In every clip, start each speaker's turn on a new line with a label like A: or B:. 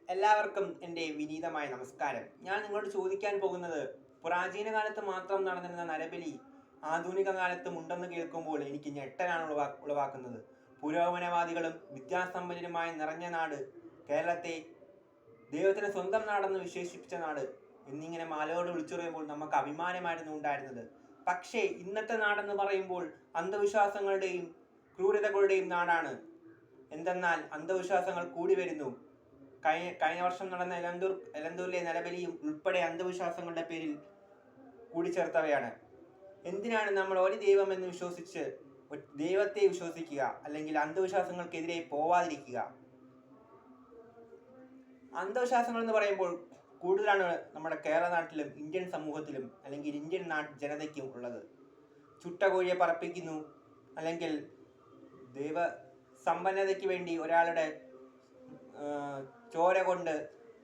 A: എല്ലാവർക്കും എൻ്റെ വിനീതമായ നമസ്കാരം. ഞാൻ നിങ്ങളോട് ചോദിക്കാൻ പോകുന്നത്, പ്രാചീന കാലത്ത് മാത്രം നടന്നിരുന്ന നരബലി ആധുനിക കാലത്തും ഉണ്ടെന്ന് കേൾക്കുമ്പോൾ എനിക്ക് ഞെട്ടലാണ് ഉളവാക്കുന്നത്. പുരോഗമനവാദികളും വിദ്യാസമ്പന്നരുമായി നിറഞ്ഞ നാട്, കേരളത്തെ ദൈവത്തിന് സ്വന്തം നാടെന്ന് വിശേഷിപ്പിച്ച നാട് എന്നിങ്ങനെ മാലോട് വിളിച്ചു പറയുമ്പോൾ നമുക്ക് അഭിമാനമായിരുന്നു ഉണ്ടായിരുന്നത്. പക്ഷേ ഇന്നത്തെ നാടെന്ന് പറയുമ്പോൾ അന്ധവിശ്വാസങ്ങളുടെയും ക്രൂരതകളുടെയും നാടാണ്. എന്തെന്നാൽ അന്ധവിശ്വാസങ്ങൾ കൂടി വരുന്നു. കഴിഞ്ഞ വർഷം നടന്ന എലന്തൂരിലെ നരബലിയും ഉൾപ്പെടെ അന്ധവിശ്വാസങ്ങളുടെ പേരിൽ കൂടിച്ചേർത്തവയാണ്. എന്തിനാണ് നമ്മൾ ഒരു ദൈവം എന്ന് വിശ്വസിച്ച് ദൈവത്തെ വിശ്വസിക്കുക, അല്ലെങ്കിൽ അന്ധവിശ്വാസങ്ങൾക്കെതിരെ പോവാതിരിക്കുക? അന്ധവിശ്വാസങ്ങൾ എന്ന് പറയുമ്പോൾ കൂടുതലാണ് നമ്മുടെ കേരള നാട്ടിലും ഇന്ത്യൻ സമൂഹത്തിലും അല്ലെങ്കിൽ ഇന്ത്യൻ ജനതയ്ക്കും ഉള്ളത്. ചുട്ട കോഴിയെ പറപ്പിക്കുന്നു, അല്ലെങ്കിൽ ദൈവ സമ്പന്നതയ്ക്ക് വേണ്ടി ഒരാളുടെ ചോര കൊണ്ട്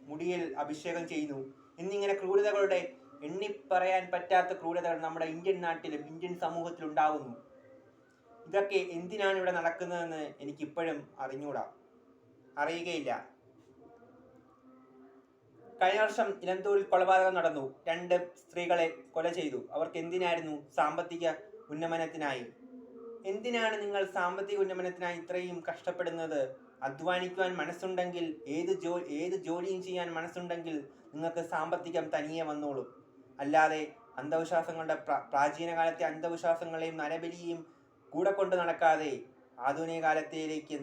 A: മുടിയിൽ അഭിഷേകം ചെയ്യുന്നു എന്നിങ്ങനെ ക്രൂരതകളുടെ എണ്ണിപ്പറയാൻ പറ്റാത്ത ക്രൂരതകൾ നമ്മുടെ ഇന്ത്യൻ നാട്ടിലും ഇന്ത്യൻ സമൂഹത്തിലും ഉണ്ടാകുന്നു. ഇതൊക്കെ എന്തിനാണ് ഇവിടെ നടക്കുന്നതെന്ന് എനിക്കിപ്പോഴും അറിയുകയില്ല. കഴിഞ്ഞ വർഷം ഇലന്തൂരിൽ കൊലപാതകം നടന്നു. 2 സ്ത്രീകളെ കൊല ചെയ്തു. അവർക്ക് എന്തിനായിരുന്നു? സാമ്പത്തിക ഉന്നമനത്തിനായി. എന്തിനാണ് നിങ്ങൾ സാമ്പത്തിക ഉന്നമനത്തിനായി ഇത്രയും കഷ്ടപ്പെടുന്നത്? അധ്വാനിക്കുവാൻ മനസ്സുണ്ടെങ്കിൽ, ഏത് ജോലിയും ചെയ്യാൻ മനസ്സുണ്ടെങ്കിൽ നിങ്ങൾക്ക് സാമ്പത്തികം തനിയെ വന്നോളും. അല്ലാതെ അന്ധവിശ്വാസങ്ങളുടെ പ്രാചീന കാലത്തെ അന്ധവിശ്വാസങ്ങളെയും നരബലിയെയും കൂടെ കൊണ്ട് നടക്കാതെ ആധുനിക കാലത്തിലേക്ക്